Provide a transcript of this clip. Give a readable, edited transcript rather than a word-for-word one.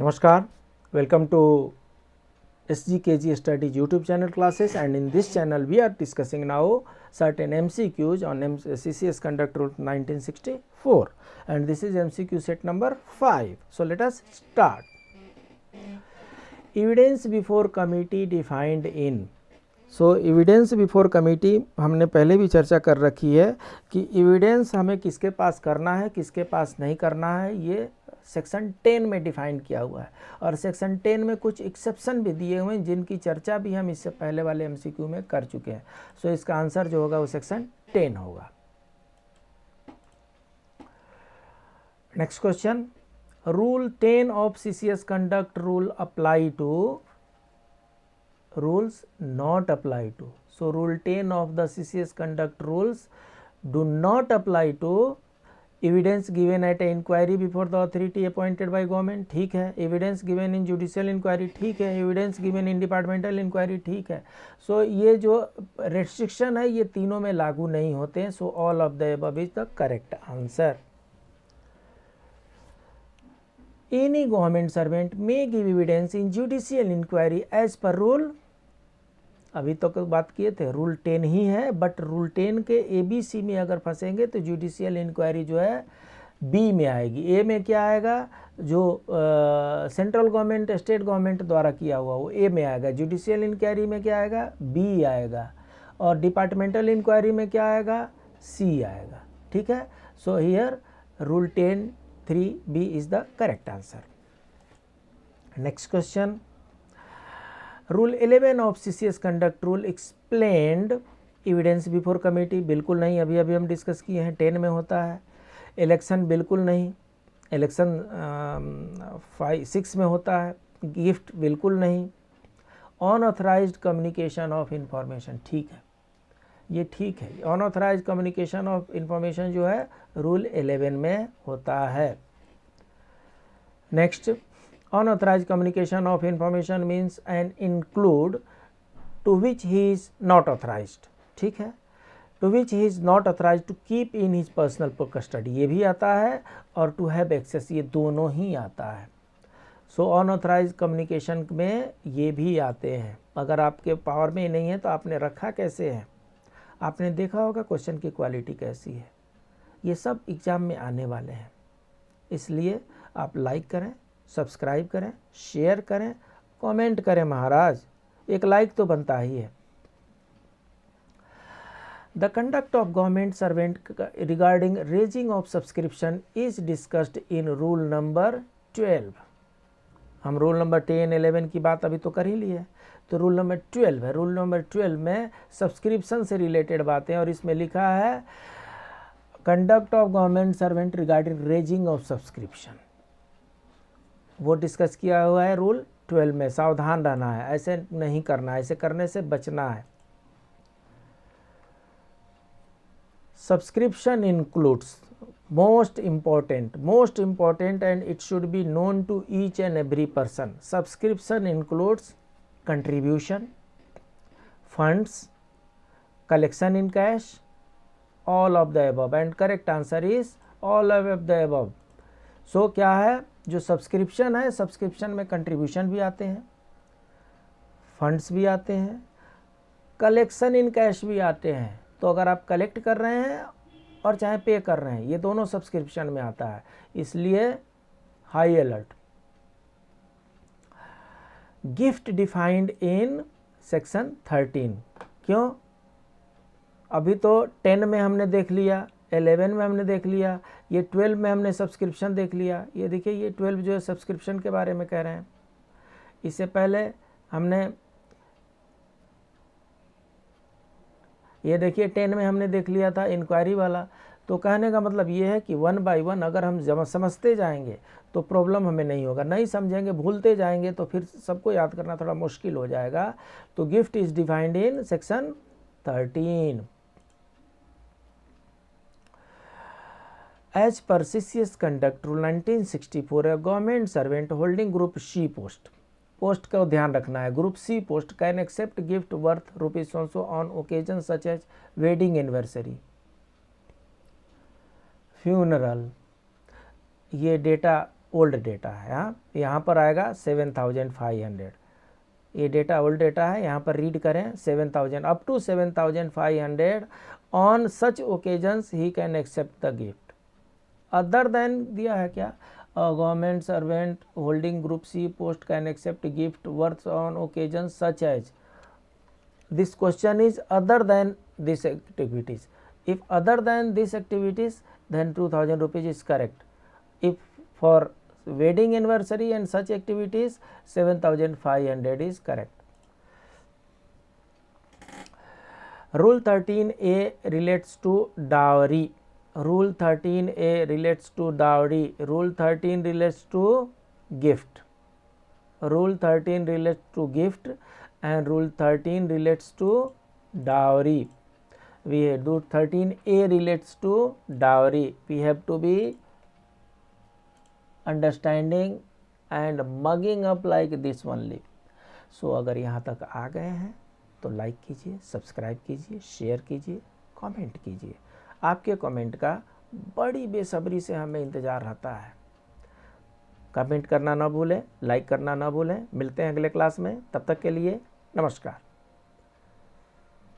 Namaskar, welcome to SGKG Studies YouTube channel classes, and in this channel we are discussing now certain MCQs on CCS Conduct Rule 1964, and this is MCQ set number 5. So let us start. Evidence before committee defined in. So evidence before committee हमने पहले भी चर्चा कर रखी है कि evidence हमें किसके पास करना है, किसके पास नहीं करना है, ये सेक्शन 10 में डिफाइन किया हुआ है। और सेक्शन 10 में कुछ एक्सेप्शन भी दिए हुए हैं जिनकी चर्चा भी हम इससे पहले वाले एमसीक्यू में कर चुके हैं। सो इसका आंसर जो होगा वो सेक्शन 10 होगा। Next question, rule 10 of CCS conduct rule apply to, rules not apply to. So rule 10 of the CCS conduct rules do not apply to evidence given at an inquiry before the authority appointed by government, ठीक है। evidence given in judicial inquiry, ठीक है। evidence given in departmental inquiry, ठीक है। so ये जो restriction है ये तीनों में लागू नहीं होते हैं। so all of the above is the correct answer. Any government servant may give evidence in judicial inquiry as per rule, अभी तो बात किए थे रूल 10 ही है, बट रूल 10 के ABC में अगर फंसेंगे तो जुडिशियल इंक्वायरी जो है B में आएगी। A में क्या आएगा, जो सेंट्रल गवर्नमेंट स्टेट गवर्नमेंट द्वारा किया हुआ वो A में आएगा। जुडिशियल इंक्वायरी में क्या आएगा, B आएगा। और डिपार्टमेंटल इंक्वायरी में क्या आएगा, C आएगा। ठीक है। So here rule 10(3)B is the correct answer. Next question, rule 11 of CCS conduct rule explained evidence before committee, बिल्कुल नहीं, अभी हम डिस्कस किए हैं, 10 में होता है। इलेक्शन बिल्कुल नहीं, इलेक्शन 6 में होता है। गिफ्ट बिल्कुल नहीं। अनऑथराइज्ड कम्युनिकेशन ऑफ इंफॉर्मेशन, ठीक है, ये ठीक है। अनऑथराइज्ड कम्युनिकेशन ऑफ इंफॉर्मेशन जो है रूल 11 में होता है। Next, unauthorized communication of information means and include to which he is not authorized, ठीक है। to which he is not authorized to keep in his personal custody, ये भी आता है, और to have access, ये दोनों ही आता है। so unauthorized communication में ये भी आते हैं। अगर आपके पावर में नहीं है तो आपने रखा कैसे है, आपने देखा होगा क्वेश्चन की क्वालिटी कैसी है। ये सब एग्जाम में आने वाले हैं, इसलिए आप लाइक करें, सब्सक्राइब करें, शेयर करें, कमेंट करें। महाराज एक लाइक तो बनता ही है। The conduct of government servant regarding raising of subscription is discussed in rule number 12। हम रूल नंबर 10, 11 की बात अभी तो कर ही ली है, तो रूल नंबर 12 है। रूल नंबर 12 में सब्सक्रिप्शन से रिलेटेड बातें, और इसमें लिखा है conduct of government servant regarding raising of subscription, वो डिस्कस किया हुआ है रूल 12 में। सावधान रहना है, ऐसे नहीं करना है, ऐसे करने से बचना है। Subscription includes, most important and it should be known to each and every person. Subscription includes contribution, funds, collection in cash, all of the above, and correct answer is all of the above. So क्या है, जो subscription है, subscription में contribution भी आते हैं, funds भी आते हैं, कलेक्शन इन कैश भी आते हैं। तो अगर आप कलेक्ट कर रहे हैं और चाहे पे कर रहे हैं, ये दोनों सब्सक्रिप्शन में आता है, इसलिए high alert. Gift defined in section 13, क्यों, अभी तो 10 में हमने देख लिया, 11 में हमने देख लिया, ये 12 में हमने सब्सक्रिप्शन देख लिया। ये देखिए, ये 12 जो है सब्सक्रिप्शन के बारे में कह रहे हैं। इससे पहले हमने ये देखिए 10 में हमने देख लिया था इंक्वायरी वाला। तो कहने का मतलब ये है कि 1 by 1 अगर हम समझते जाएंगे तो प्रॉब्लम हमें नहीं होगा, नहीं समझेंगे, भूलते जाएंगे तो फिर सबको याद करना थोड़ा मुश्किल हो जाएगा। तो gift is defined in section 13। As per CCS Conduct Rule 1964, a government servant holding Group C post का ध्यान रखना है, Group C post can accept gift worth rupees so on occasions such as wedding anniversary, funeral, ये data old data है। हाँ, यहाँ पर आएगा 7500, ये डेटा ओल्ड डेटा है, यहाँ पर रीड करें 7000 up to 7500 on such occasions he can accept the gift. Other than दिया है क्या, government servant holding group C post can accept gift worth on occasion such as, this question is other than these activities. If other than these activities, then 2000 rupees is correct. If for wedding anniversary and such activities, 7500 is correct. Rule 13A relates to dowry. Rule 13A relates to dowry. Rule 13 relates to gift. Rule 13 relates to gift and Rule 13 relates to dowry. We do 13A relates to dowry. We have to be understanding and mugging up like this only. So अगर यहाँ तक आ गए हैं तो like कीजिए, subscribe कीजिए, share कीजिए, comment कीजिए। आपके कमेंट का बड़ी बेसब्री से हमें इंतज़ार रहता है। कमेंट करना ना भूलें, लाइक करना ना भूलें। मिलते हैं अगले क्लास में, तब तक के लिए नमस्कार।